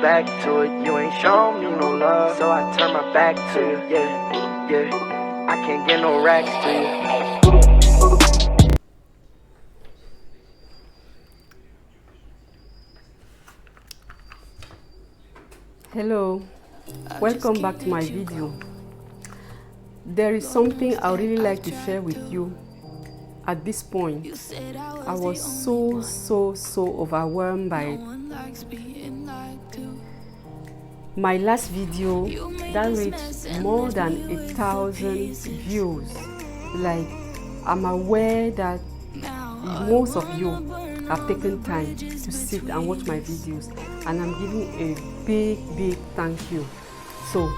back to it. You ain't shown me no love, so I turn my back to you. Yeah, yeah. I can't get no racks to you. Hello, welcome back to my video. There is something I really like to share with you. At this point, I was so overwhelmed by my last video that reached more than 1,000 views. Like, I'm aware that most of you have taken time to sit and watch my videos, and I'm giving a big thank you. So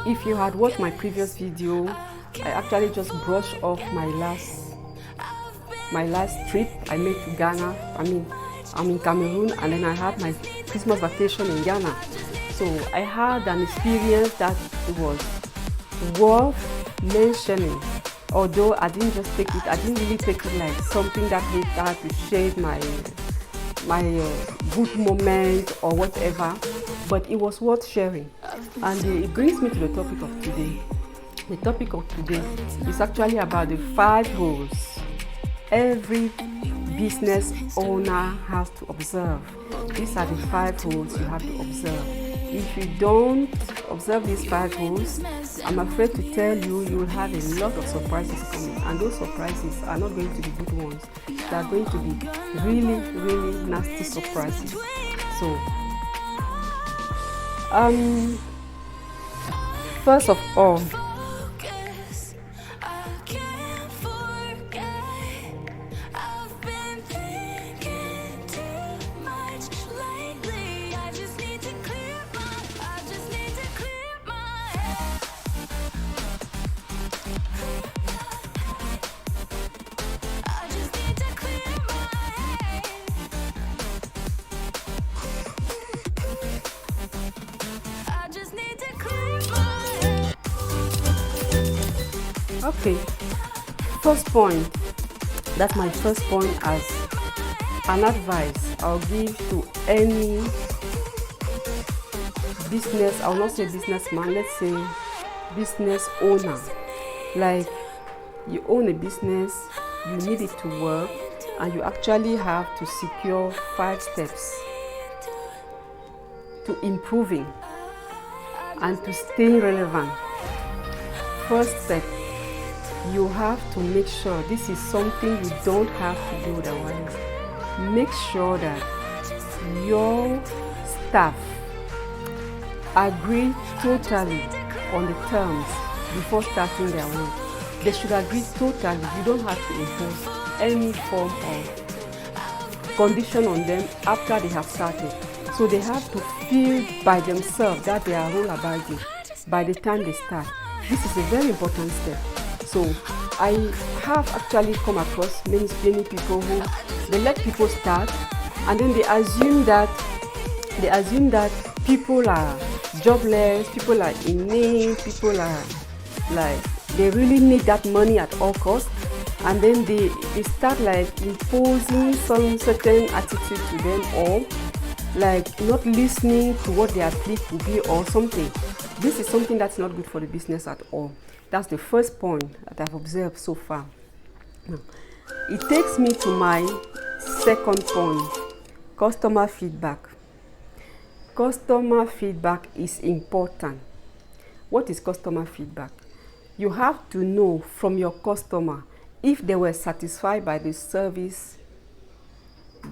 if you had watched my previous video, I actually just brushed off my last trip I made to Ghana. I'm in Cameroon, and then I had my Christmas vacation in Ghana. So I had an experience that was worth mentioning. Although I didn't really take it like something that had to shade my good moment or whatever, but it was worth sharing. And it brings me to the topic of today. The topic of today is actually about the 5 rules every business owner has to observe. These are the 5 rules you have to observe. If you don't observe these 5 rules, I'm afraid to tell you, you will have a lot of surprises coming, and those surprises are not going to be good ones. They are going to be really nasty surprises. So, first of all, okay, first point, that's my first point as an advice I'll give to any business, I will not say businessman, let's say business owner. Like, you own a business, you need it to work, and you actually have to secure 5 steps to improving and to staying relevant. First step, you have to make sure, this is something you don't have to do otherwise, make sure that your staff agree totally on the terms before starting their work. They should agree totally. You don't have to impose any form of condition on them after they have started. So they have to feel by themselves that they are rule abiding by the time they start. This is a very important step. So I have actually come across many people who they let people start, and then they assume that people are jobless, people are in need, people are like they really need that money at all costs, and then they start like imposing some certain attitude to them, or like not listening to what their plea could be or something. This is something that's not good for the business at all. That's the first point that I've observed so far. Now, it takes me to my second point, customer feedback. Customer feedback is important. What is customer feedback? You have to know from your customer if they were satisfied by the service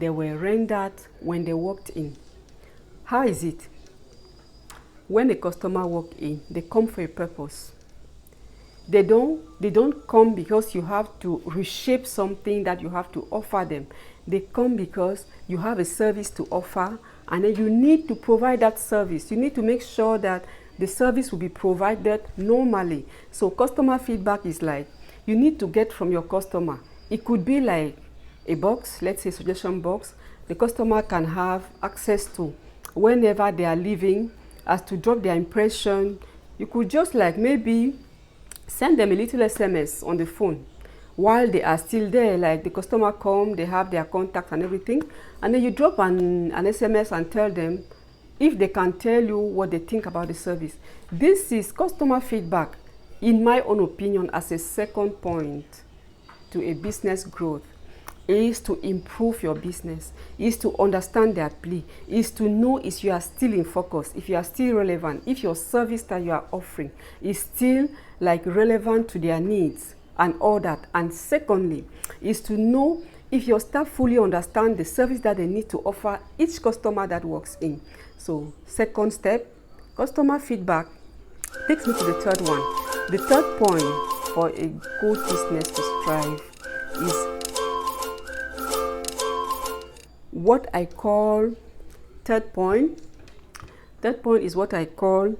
they were rendered when they walked in. How is it? When a customer walks in, they come for a purpose. They don't come because you have to reshape something that you have to offer them. They come because you have a service to offer, and then you need to provide that service. You need to make sure that the service will be provided normally. So customer feedback is like, you need to get from your customer. It could be like a box, let's say suggestion box. The customer can have access to whenever they are leaving, as to drop their impression. You could just like maybe send them a little SMS on the phone while they are still there. Like the customer come, they have their contact and everything, and then you drop an SMS and tell them, if they can tell you what they think about the service. This is customer feedback, in my own opinion, as a second point to a business growth, is to improve your business, is to understand their plea, is to know if you are still in focus, if you are still relevant, if your service that you are offering is still like relevant to their needs and all that. And secondly, is to know if your staff fully understand the service that they need to offer each customer that walks in. So second step, customer feedback, takes me to the third one. The third point for a good business to strive is what I call third point is what I call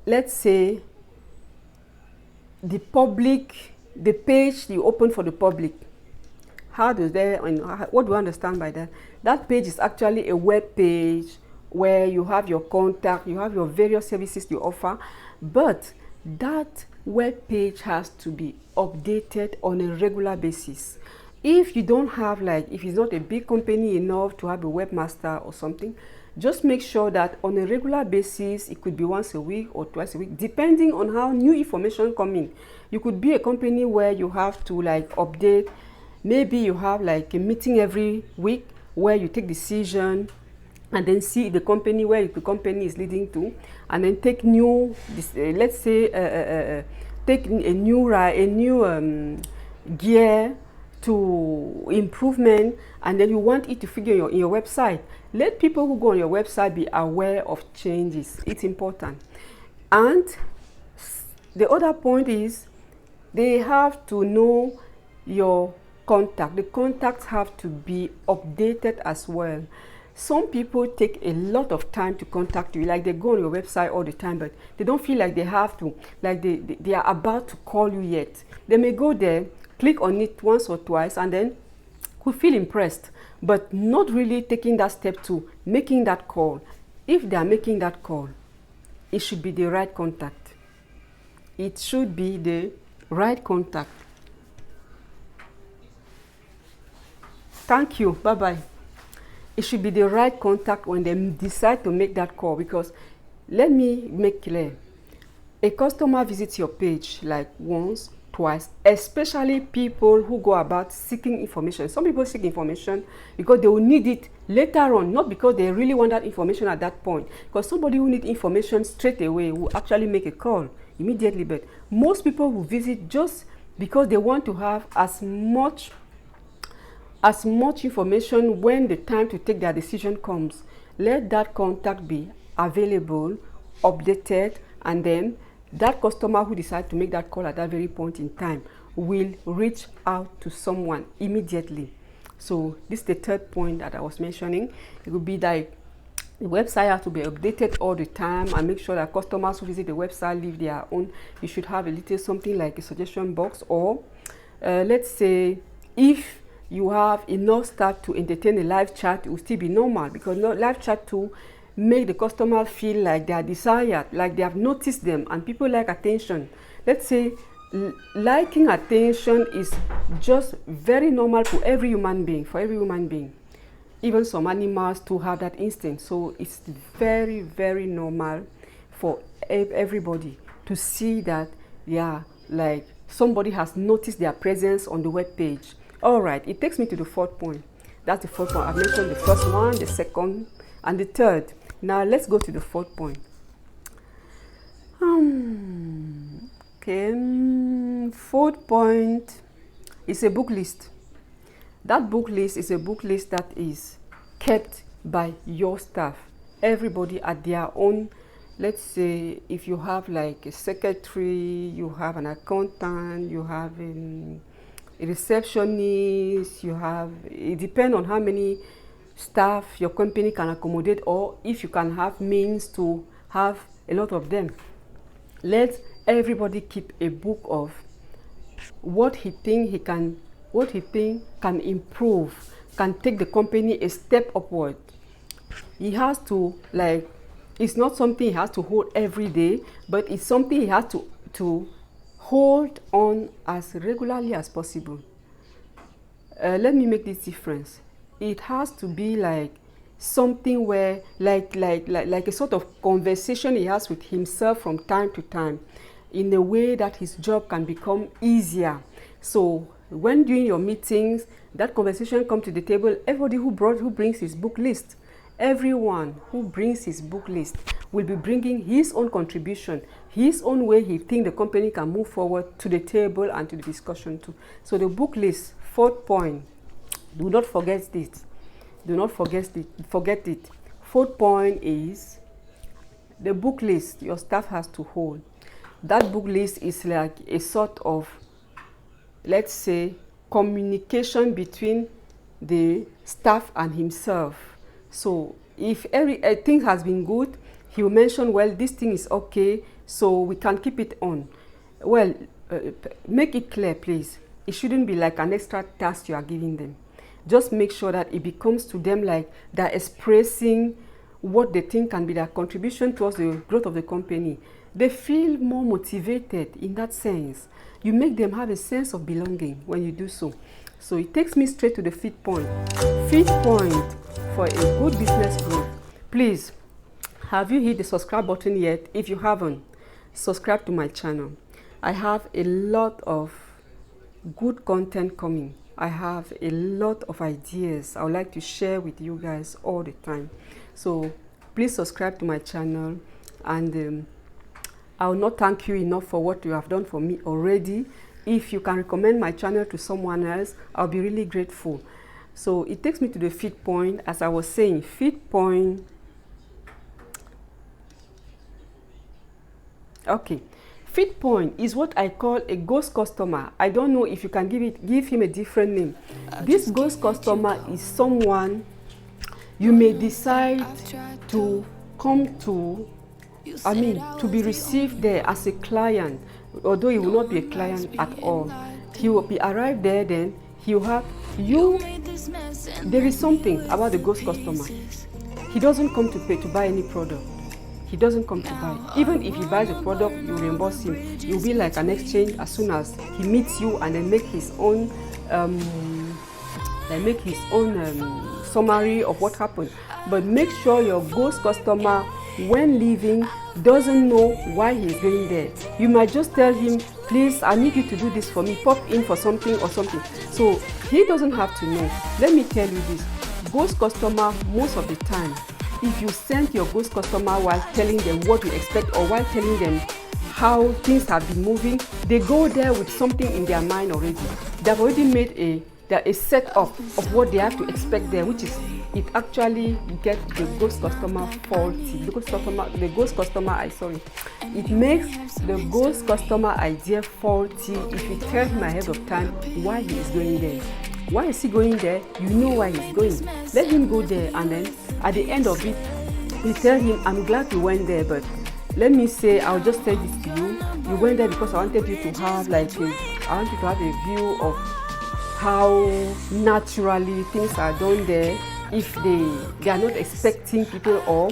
let's say the page you open for the public. How does that, what do you understand by that? That page is actually a web page where you have your contact, you have your various services you offer, but that web page has to be updated on a regular basis. If you don't have, like, if it's not a big company enough to have a webmaster or something, just make sure that on a regular basis, it could be once a week or twice a week, depending on how new information come in. You could be a company where you have to like update. Maybe you have like a meeting every week where you take decision and then see the company where the company is leading to, and then take new, let's say, take a new gear to improvement, and then you want it to figure in your website. Let people who go on your website be aware of changes. It's important. And the other point is they have to know your contact. The contacts have to be updated as well. Some people take a lot of time to contact you, like they go on your website all the time, but they don't feel like they have to, like they are about to call you yet. They may go there, click on it once or twice, and then could feel impressed, but not really taking that step to making that call. If they are making that call, it should be the right contact. It should be the right contact. Thank you. Bye-bye. It should be the right contact when they decide to make that call, because let me make clear, a customer visits your page like once, twice, especially people who go about seeking information. Some people seek information because they will need it later on, not because they really want that information at that point. Because somebody who needs information straight away will actually make a call immediately, but most people will visit just because they want to have as much information when the time to take their decision comes. Let that contact be available, updated, and then that customer who decides to make that call at that very point in time will reach out to someone immediately. So this is the third point that I was mentioning. It would be like the website has to be updated all the time, and make sure that customers who visit the website leave their own. You should have a little something like a suggestion box, or let's say if you have enough staff to entertain a live chat, it will still be normal, because live chat too make the customer feel like they are desired, like they have noticed them, and people like attention. Let's say liking attention is just very normal for every human being. Even some animals too have that instinct. So it's very, very normal for everybody to see that, yeah, like somebody has noticed their presence on the web page. All right, it takes me to the fourth point. That's the fourth one. I've mentioned the first one, the second, and the third. Now let's go to the fourth point. Fourth point is a book list. That book list is a book list that is kept by your staff. Everybody at their own. Let's say if you have like a secretary, you have an accountant, you have a receptionist, you have, it depends on how many staff your company can accommodate, or if you can have means to have a lot of them. Let everybody keep a book of what he think can improve, can take the company a step upward. He has to, like, it's not something he has to hold every day, but it's something he has to hold on as regularly as possible. let me make this difference. It has to be like something where like a sort of conversation he has with himself from time to time, in a way that his job can become easier. So when doing your meetings, that conversation come to the table, everybody who brings his book list, everyone who brings his book list will be bringing his own contribution, his own way he think the company can move forward to the table and to the discussion too. So the book list, fourth point, do not forget it. Do not forget it. Fourth point is the book list your staff has to hold. That book list is like a sort of, let's say, communication between the staff and himself. So if everything has been good, he will mention, well, this thing is okay, so we can keep it on. Well, make it clear, please. It shouldn't be like an extra task you are giving them. Just make sure that it becomes to them like they're expressing what they think can be their contribution towards the growth of the company. They feel more motivated in that sense. You make them have a sense of belonging when you do so. So it takes me straight to the fifth point. Fifth point for a good business growth. Please, have you hit the subscribe button yet? If you haven't, subscribe to my channel. I have a lot of good content coming. I have a lot of ideas I would like to share with you guys all the time. So please subscribe to my channel, and I will not thank you enough for what you have done for me already. If you can recommend my channel to someone else, I'll be really grateful. So it takes me to the fifth point. As I was saying, fifth point. Okay. Fifth point is what I call a ghost customer. I don't know if you can give him a different name. This ghost customer is someone you may decide to come to, to be received there as a client, although he will not be a client at all. He will be arrived there, then he will have you. There is something about the ghost customer. He doesn't come to pay to buy any product. He doesn't come to buy. Even if he buys a product, you reimburse him. It will be like an exchange as soon as he meets you, and then make his own summary of what happened. But make sure your ghost customer, when leaving, doesn't know why he's going there. You might just tell him, please, I need you to do this for me, pop in for something or something. So he doesn't have to know. Let me tell you this, ghost customer, most of the time, if you send your ghost customer while telling them what you expect, or while telling them how things have been moving, they go there with something in their mind already. They've already made a setup of what they have to expect there, which is, it actually gets the ghost customer faulty. It makes the ghost customer idea faulty if you tell him ahead of time why he is going there. Why is he going there? You know why he's going. Let him go there, and then at the end of it, you tell him, I'm glad you went there, but let me say, I'll just tell this to you. You went there because I wanted you to have a view of how naturally things are done there. If they are not expecting people, or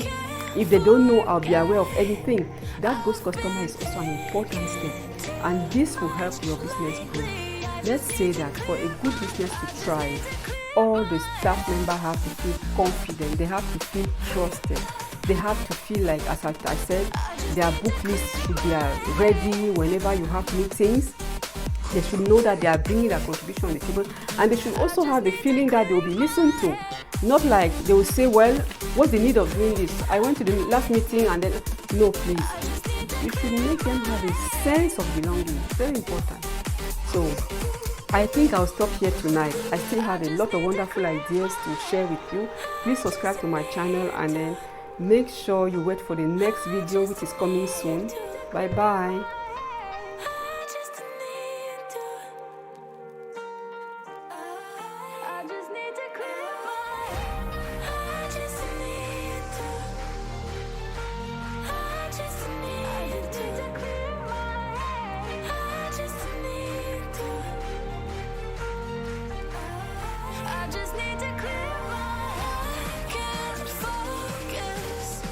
if they don't know, I'll be aware of anything. That ghost customer is also an important step, and this will help your business grow. Let's say that for a good business to thrive, all the staff members have to feel confident. They have to feel trusted. They have to feel like, as I said, their book list should be ready whenever you have meetings. They should know that they are bringing their contribution on the table, and they should also have the feeling that they will be listened to. Not like they will say, well, what's the need of doing this? I went to the last meeting and then, no, please. You should make them have a sense of belonging. Very important. So I think I'll stop here tonight. I still have a lot of wonderful ideas to share with you. Please subscribe to my channel, and then make sure you wait for the next video, which is coming soon. Bye bye.